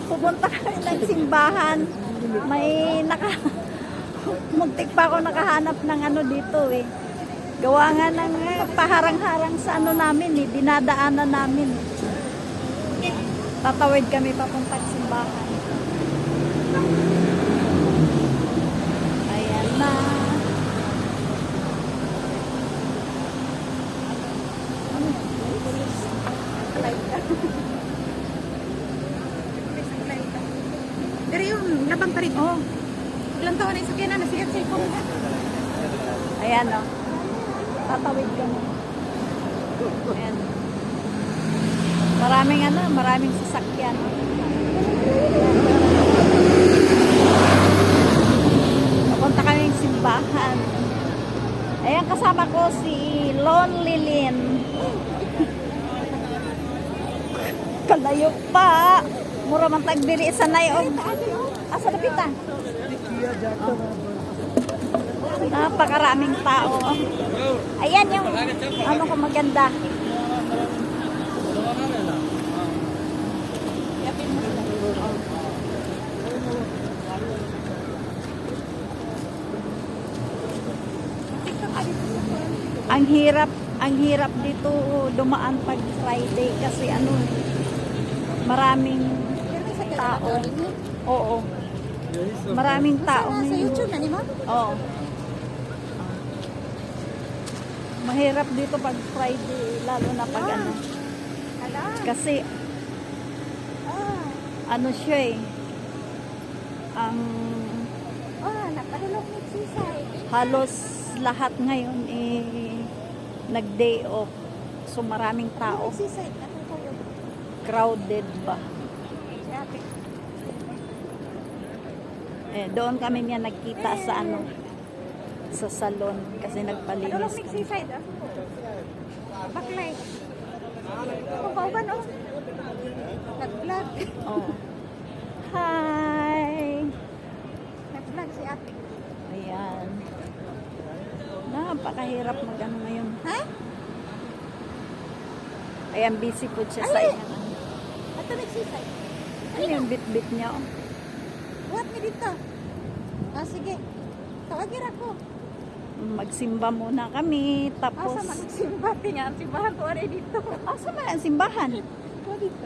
Pupunta kami ng simbahan. May muntik pa ako nakahanap ng ano dito eh. Gawa nga ng paharang-harang sa ano namin eh, dinadaanan namin. Tatawid kami papuntang simbahan. Ayan na. Dari yung labang tarik. Oh, Ilang taon na yung sakyan na nasigat sa ipong. ayan o. Tatawid kami. Ayan. Maraming sasakyan. Papunta kami ng simbahan. Ayan, kasama ko si Lonely Lynn. Kalayo pa. Mura man tagdiri sa nayon. Asa na pita? Napakaraming tao. Ayan yung ano ko maganda. Ang hirap dito dumaan pag Friday kasi ano, maraming tao. Oo. Maraming tao Sa ngayon. YouTube na ni mo? Oo. Mahirap dito pag Friday, lalo na pag ano. Hala. Kasi ano siya eh. Ang Napadulog ni Sisay. halos lahat ngayon eh nag-day off. So maraming tao. Sisay, natutulog. Crowded ba? Si ate. Doon kami niya nagkita sa ano, sa salon kasi Padulog nagpalinis ni kami. Sisay. Baklay. Kumpauban o. Nag-vlog. Oh. Hi! Nag-vlog si ate. Ayan. Napakahirap mag-ano ngayon. Ha? Ayan, busy po siya sa Ay! inyong ano. Ato nagsisay. Ano yung bit-bit niya? Oh. What me dito? Sige. Tawagin ako. Magsimba muna kami. Tapos, Asa man simba nga simbahan ko ari dito. asa man ang simbahan? Ko dito.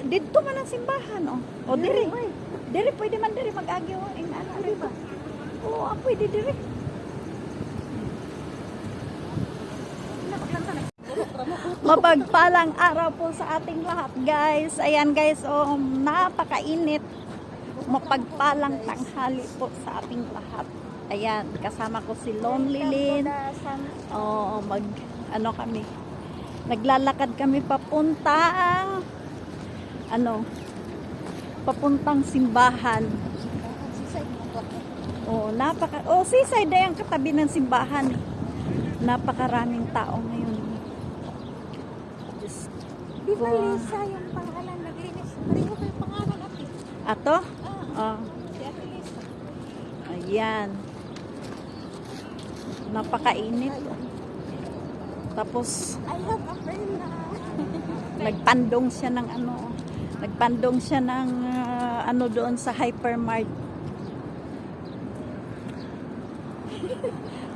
Dito man ang simbahan. Oh. O, diri. Diri, pwede man diri mag-agyo. Ano, Di ba? Oo, pwede diri. Mapagpalang araw po sa ating lahat, guys. Ayan, guys, napakainit. Mapagpalang tanghali po sa ating lahat. Ayan, kasama ko si Lonely Lynn. Ano kami. Naglalakad kami papuntang papuntang simbahan. Seaside na yung katabi ng simbahan. Napakaraming tao ngayon. Just Di ba Lisa yung pangalan naglinis? Pareho ba yung pangalan natin? Ato? Si Ate Lisa. Ayan. Napakainit. Tapos, I have a friend na. nagpandong siya ng nagpandong siya ng ano doon sa hypermart.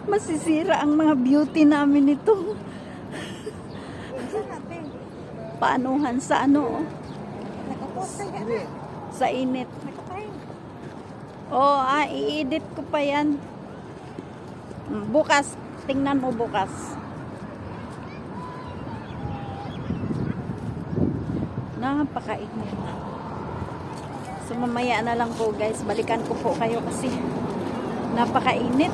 Masisira ang mga beauty namin ito. Saan natin? Paanuhan sa ano, Nakapost ka na. sa init. Nakapain. I-edit ko pa yan. Bukas, tingnan mo bukas. Napakainit. So mamaya na lang po, guys, balikan ko po kayo kasi napakainit.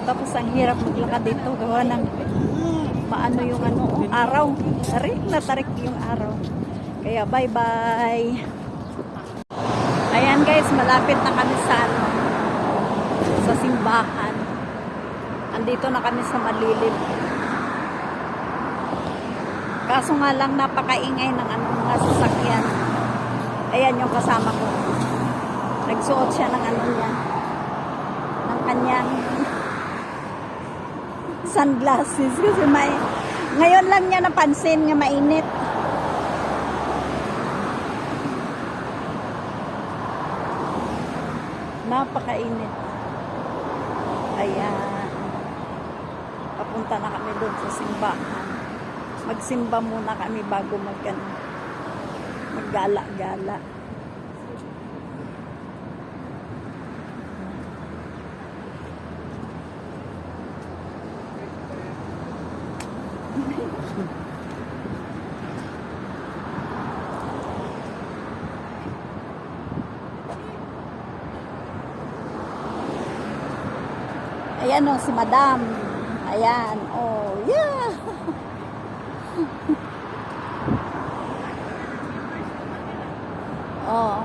Tapos ang hirap maglakad dito, gawa ng paano yung araw. Natarik yung araw. Kaya bye-bye. Ayan, guys, malapit na kami sa simbahan. Andito na kami sa malilim. Kaso nga lang napakaingay ng mga sasakyan. Ayan yung kasama ko. Nagsuot siya ng ng kanyang sunglasses kasi ngayon lang niya napansin nga mainit. Napakainit. Ayan. Papunta na kami doon sa simbahan. Magsimba muna kami bago maggala-gala. Ayan o, si Madam. Ayan, oh, yeah. Oh.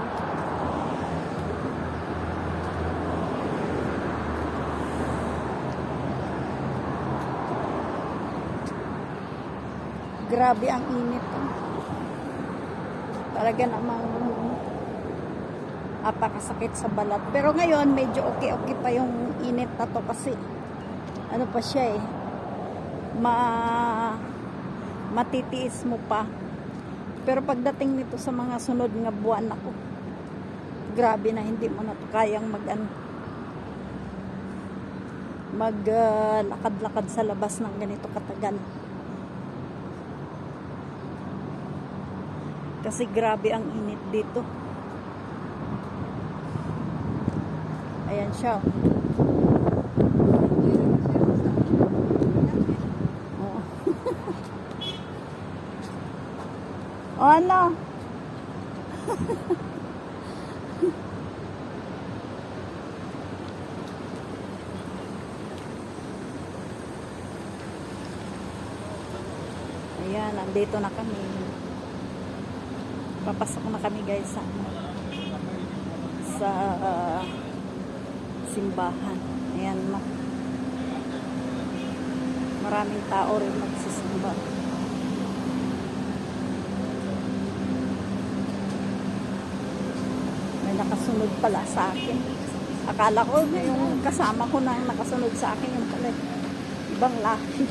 Grabe ang init. Oh. Talaga namang apakasakit sa balat. Pero ngayon, medyo okay pa yung init na to kasi ano pa siya eh. Matitiis mo pa. Pero pagdating nito sa mga sunod nga buwan ako, grabe na, hindi mo na to kayang lakad-lakad sa labas ng ganito katagal. Kasi grabe ang init dito. Ayan siya. Oh. O ano? Ayan, nandito na kami. Papasok na kami guys sa simbahan. Ayan, maraming tao rin magsisimba. May nakasunod pala sa akin. Akala ko yung kasama ko na nakasunod sa akin, yung pala ibang lahi.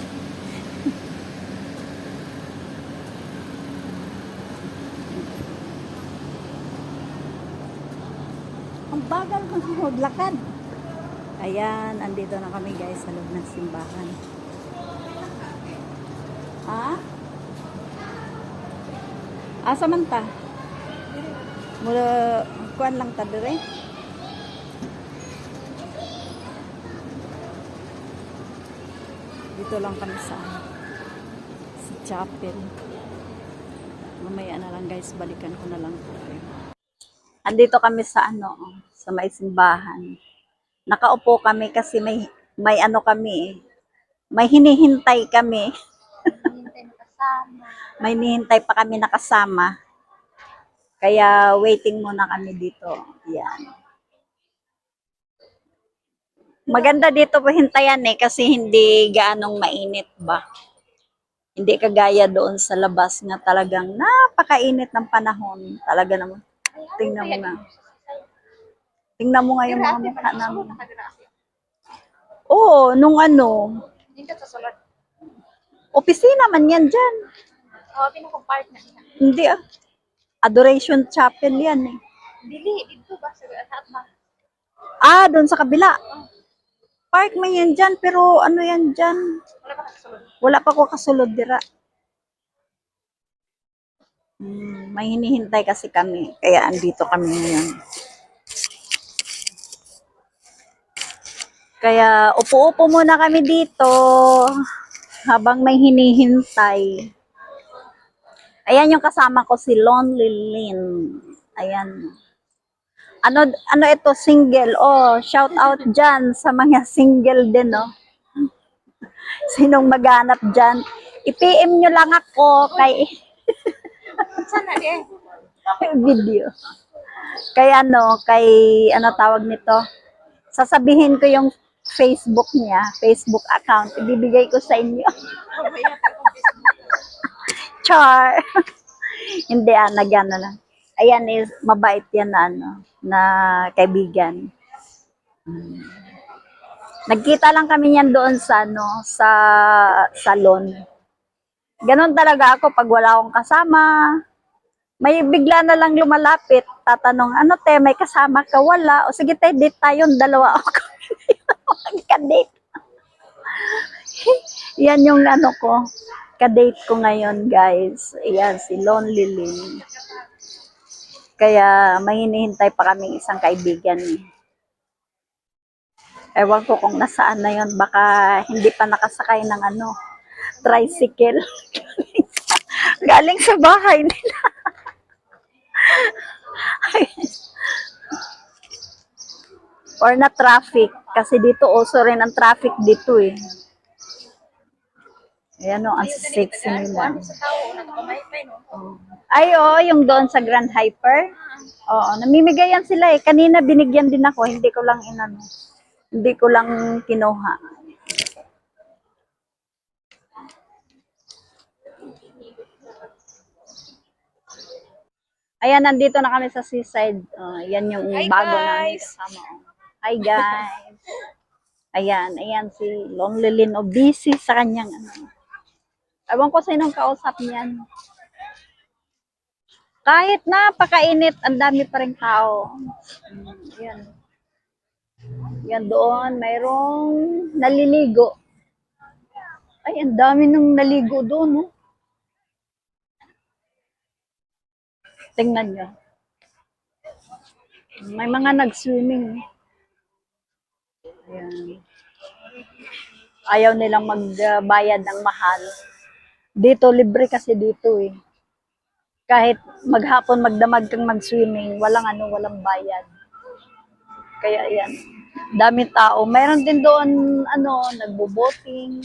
Ang bagal maglakad. Ayan, andito na kami guys sa loob ng simbahan. Ha? Asa man ta? Mula kuan lang ta dire. Dito lang kami sa chapel. Mamaya na lang guys, balikan ko na lang po. Andito kami sa sa may simbahan. Nakaupo kami kasi may ano kami, may hinihintay kami. May hinihintay pa kami nakasama. Kaya waiting muna kami dito. Yan. Maganda dito po hintayan kasi hindi gaanong mainit ba. Hindi kagaya doon sa labas na talagang napakainit ng panahon. Talaga naman. Tingnan mo nga. Tingnan mo nga yung mga mukha namin. Oo, nung opisina man yan dyan. Oo, pinakong-part na siya. Hindi Adoration Chapel yan eh. Dili, dito ba? Sa lahat ba? Doon sa kabila. Park man yan dyan, pero ano yan dyan? Wala pa nakasunod. Wala pa ko kasulod dira. May hinihintay kasi kami. Kaya andito kami ngayon. Kaya upo-upo muna kami dito habang may hinihintay. Ayan yung kasama ko, si Lonely Lynn. Ayan. Ano ito, single. Oh, shout out dyan sa mga single din, no? Sinong maghanap dyan? I-PM nyo lang ako kay Sana video. Kay kay tawag nito? Sasabihin ko yung Facebook niya, Facebook account. Ibibigay ko sa inyo. Char. Hindi, nagano lang. Ayan is, mabait yan na kaibigan. Nagkita lang kami niyan doon sa sa salon. Ganon talaga ako pag wala akong kasama. May bigla na lang lumalapit, tatanong, ano te, may kasama ka? Wala. O sige te, date tayong dalawa. Ako, ka-date. Yan yung ano ko, ka-date ko ngayon, guys. Ayan, si Lonely Lynn. Kaya may hinihintay pa kaming isang kaibigan. Ewan ko kung nasaan na yon, baka hindi pa nakasakay ng ano, tricycle. Galing sa bahay nila. Or na traffic. Kasi dito also rin ang traffic dito eh. Ayan o, ang sexy nila. Ay, oo, yung doon sa Grand Hyper. Oo, namimigay yan sila eh. Kanina binigyan din ako, hindi ko lang inano. Hindi ko lang kinuha. Ayan, nandito na kami sa seaside. Yan yung bago namin kasama. Hi guys. Ayan si Lonely Lynn o busy sa kanyang ano. Ewan ko sinong kausap niyan. Kahit napakainit, ang dami pa rin tao. Yan. Yan doon, mayroong naliligo. Ay, ang dami nang naligo doon, no? Tingnan nyo. May mga nag-swimming. Ayan. Ayaw nilang magbayad ng mahal. Dito, libre kasi dito eh. Kahit maghapon magdamag kang mag-swimming, walang bayad. Kaya yan, dami tao. Mayroon din doon, nagbo-boating,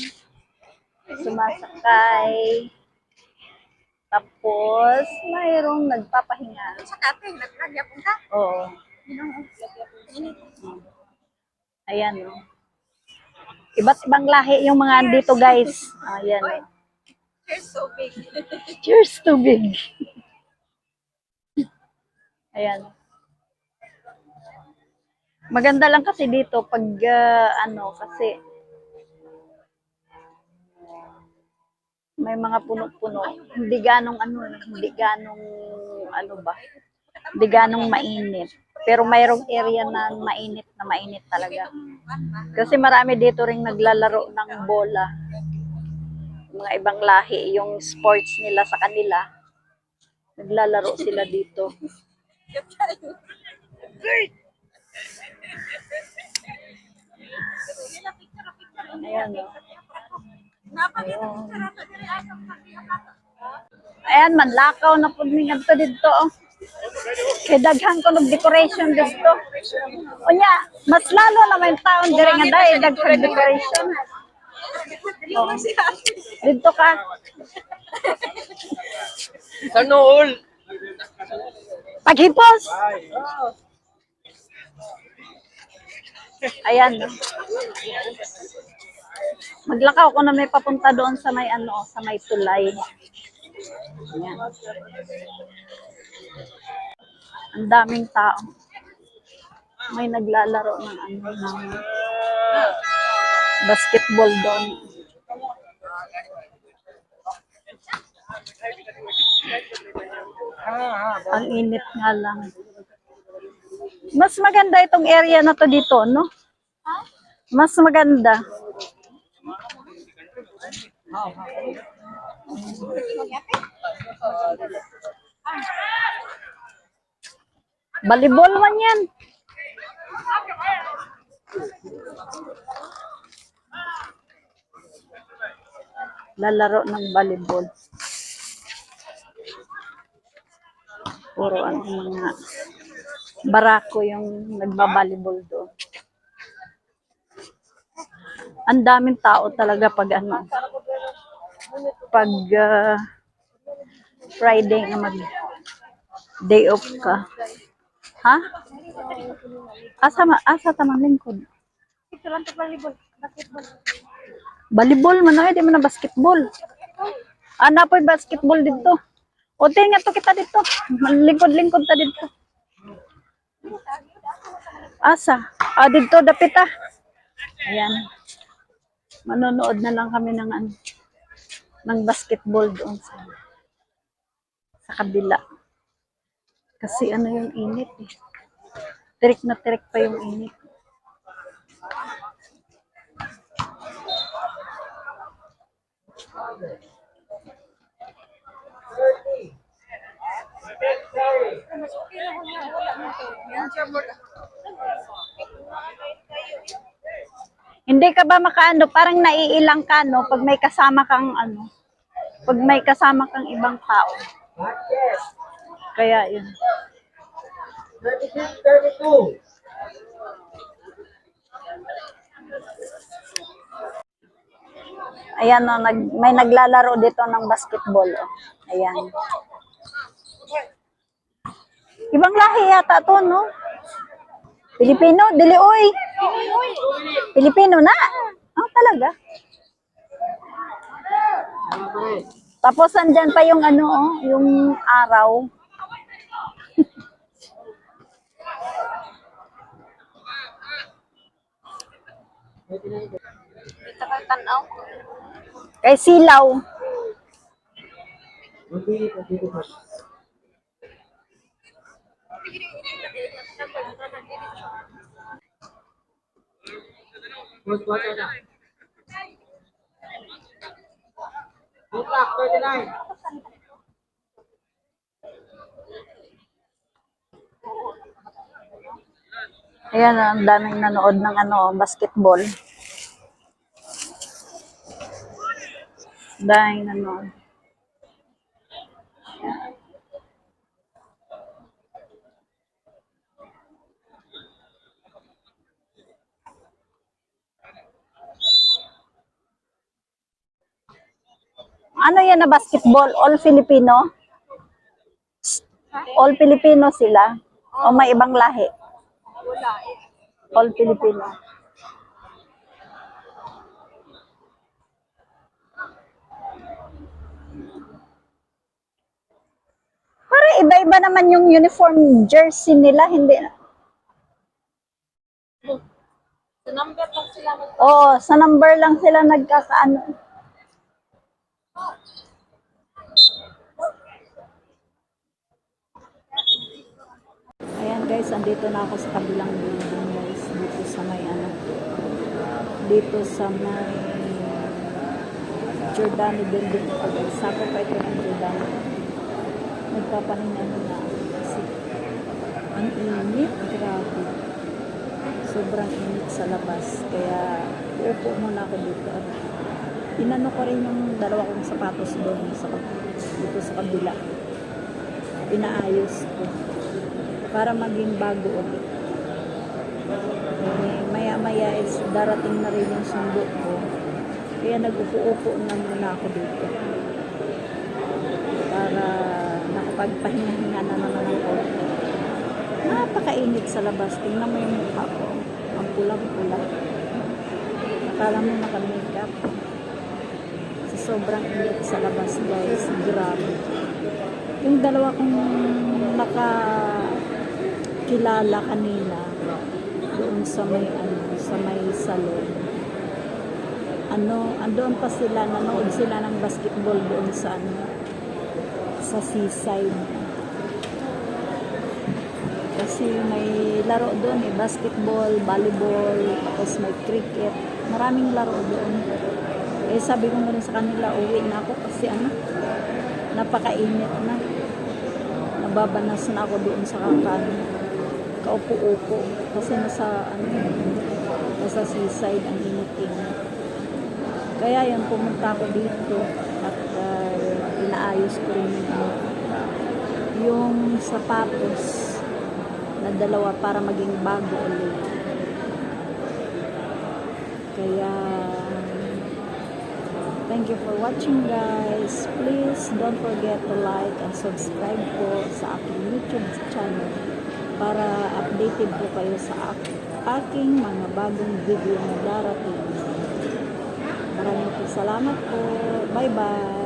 sumasakay, tapos mayroong nagpapahinga. Sa kapeng, nagkanya punta. Oo. Ayan. Iba't ibang lahi yung mga andito, guys. Ayan. Cheers so big. Cheers to big. Ayan. Maganda lang kasi dito pag kasi may mga puno-puno. Hindi ganong Hindi ganong mainit. Pero mayroong area na mainit talaga. Kasi marami dito ring naglalaro ng bola. Mga ibang lahi, yung sports nila sa kanila, naglalaro sila dito. Ayan, no? Ayan, manlakaw na po niya dito. Kay daghan ko ng decoration dito. Unya, mas lalo na may taon dire nga dahil daghang decoration. Oh. Dito ka. Sa nool. Paghipos. Ayan. Maglakaw ko na may papunta doon sa may tulay. Ayan. Ang daming tao. May naglalaro ng basketball doon. Ang init nga lang. Mas maganda itong area na to dito, no? Mas maganda. Volleyball man yan. Lalaro ng volleyball. Puro mga barako yung nagba-volleyball doon. Ang daming tao talaga pag Friday na day off ka. Ha? Asa tamang lingkod? Ito lang ito volleyball. Basketball. Volleyball man na, di man na basketball. Ana po'y basketball dito. O nga to kita dito. Lingkod-lingkod ta dito. Asa? Dito dapit ah. Ayan. Manonood na lang kami ng basketball doon sa kabila. Kasi ano yung init eh. Tirik na tirik pa yung init. Hindi ka ba makaano, parang naiilang ka, no? Pag may kasama kang ano, pag may kasama kang ibang tao. Kaya yun. 36, 32. Ayan, no, may naglalaro dito ng basketball. Oh. Ayan. Ibang lahi yata to, no? Pilipino, dili oy. Pilipino na. Oh, talaga. Tapos andyan pa yung ano, oh, yung araw. Dito ka tanaw. Kay Silaw. Mutlak, 39. Ayan, ang daming nanood ng ano, basketball. Daming nanood. Ano yan na basketball? All Filipino? All Filipino sila? O may ibang lahi? Wala. All Filipino. Parang iba-iba naman yung uniform jersey nila, hindi. Sa number lang sila mag- Oo, sa number lang sila nagkakaano. Ayan guys, andito na ako sa kabilang building guys. Dito sa may ano. Dito sa may Giordano building ito guys. Sako pa ito ng Giordano. Nagpapahinga na ako kasi ang init. Grabe. Sobrang init sa labas. Kaya uupo muna ako dito. Inano ko rin yung dalawa kong sapatos doon dito sa kabila. Inaayos ko para maging bago ulit. Maya-maya is darating na rin yung sundo ko. Kaya nag-upo-upo na muna ako dito. Para nakapagpahinga-hinga na naman ako. Napakainit sa labas. Tingnan mo yung mukha ko. Ang pulang-pula. Akala mo naka-makeup. Sa sobrang init sa labas guys. Grabe. Yung dalawa kong nakakilala kanina doon sa may salon. Andoon pa sila, nanood sila ng basketball doon sa seaside. Kasi may laro doon basketball, volleyball, tapos may cricket. Maraming laro doon. Sabi ko nga sa kanila, uwi na ako kasi napakainit na. Nababanas na ako doon sa kaupo-upo kasi nasa seaside ang init-init. Kaya yun, pumunta ako dito at inaayos ko rin yung sapatos na dalawa para maging bago ulit. Kaya thank you for watching guys. Please don't forget to like and subscribe po sa aking YouTube channel para updated po kayo sa aking mga bagong video na darating. Maraming salamat po. Bye bye.